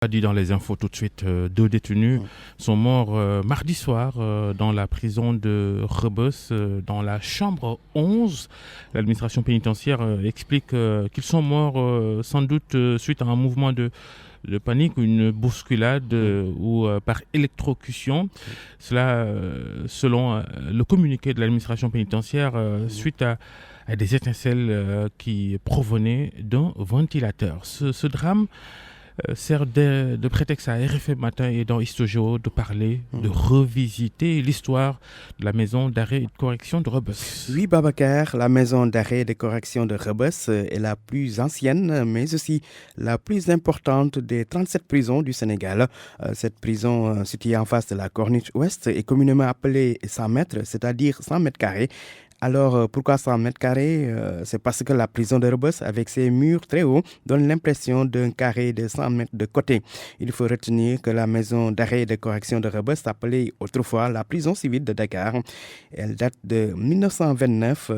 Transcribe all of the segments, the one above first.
A dit dans les infos tout de suite, deux détenus sont morts mardi soir dans la prison de Rebeuss, dans la chambre 11. L'administration pénitentiaire explique qu'ils sont morts sans doute suite à un mouvement de panique ou une bousculade ou par électrocution. Cela, selon le communiqué de l'administration pénitentiaire, suite à des étincelles qui provenaient d'un ventilateur. Ce drame sert de prétexte à RFM Matin et dans Histogeo de parler, de revisiter l'histoire de la maison d'arrêt et de correction de Rebeuss. Oui, Babacar, la maison d'arrêt et de correction de Rebeuss est la plus ancienne, mais aussi la plus importante des 37 prisons du Sénégal. Cette prison, située en face de la Corniche Ouest, est communément appelée 100 mètres, c'est-à-dire 100 mètres carrés. Alors, pourquoi 100 mètres carrés? C'est parce que la prison de Rebeuss, avec ses murs très hauts, donne l'impression d'un carré de 100 mètres de côté. Il faut retenir que la maison d'arrêt et de correction de Rebeuss, appelée autrefois la prison civile de Dakar, elle date de 1929.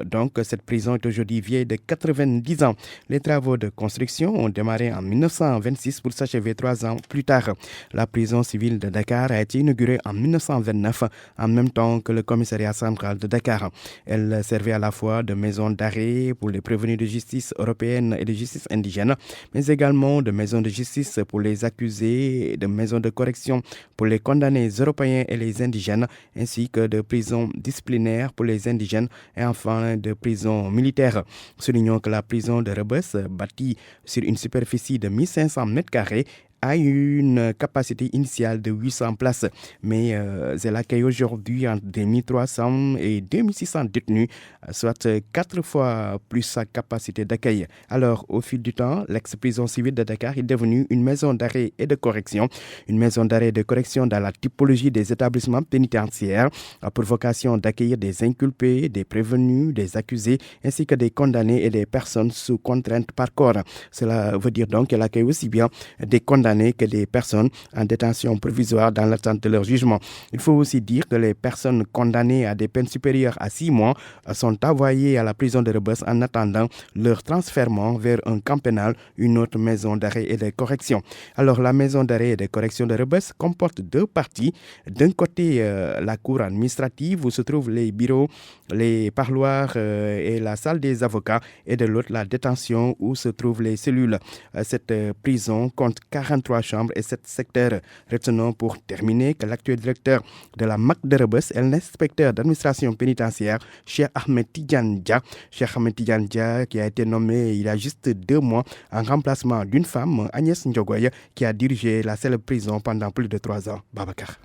Donc, cette prison est aujourd'hui vieille de 90 ans. Les travaux de construction ont démarré en 1926 pour s'achever 3 ans plus tard. La prison civile de Dakar a été inaugurée en 1929, en même temps que le commissariat central de Dakar. Elle servait à la fois de maison d'arrêt pour les prévenus de justice européenne et de justice indigène, mais également de maison de justice pour les accusés, de maison de correction pour les condamnés européens et les indigènes, ainsi que de prison disciplinaire pour les indigènes et enfin de prison militaire. Soulignons que la prison de Rebeuss, bâtie sur une superficie de 1500 mètres carrés, a une capacité initiale de 800 places, mais elle accueille aujourd'hui entre 2300 et 2600 détenus, soit 4 fois plus sa capacité d'accueil. Alors, au fil du temps, l'ex-prison civile de Dakar est devenue une maison d'arrêt et de correction. Une maison d'arrêt et de correction dans la typologie des établissements pénitentiaires, a pour vocation d'accueillir des inculpés, des prévenus, des accusés, ainsi que des condamnés et des personnes sous contrainte par corps. Cela veut dire donc qu'elle accueille aussi bien des condamnés que des personnes en détention provisoire dans l'attente de leur jugement. Il faut aussi dire que les personnes condamnées à des peines supérieures à 6 mois sont envoyées à la prison de Rebeuss en attendant leur transfèrement vers un camp pénal, une autre maison d'arrêt et de correction. Alors la maison d'arrêt et de correction de Rebeuss comporte 2 parties. D'un côté, la cour administrative où se trouvent les bureaux, les parloirs et la salle des avocats, et de l'autre la détention où se trouvent les cellules. Cette prison compte 43 chambres et 7 secteurs. Retenons pour terminer que l'actuel directeur de la MAC de Rebeuss est l'inspecteur d'administration pénitentiaire, Cheikh Ahmed Tidiane Dia. Cheikh Ahmed Tidiane Dia qui a été nommé il y a juste 2 mois en remplacement d'une femme, Agnès Ndiogoye, qui a dirigé la célèbre prison pendant plus de 3 ans. Babacar.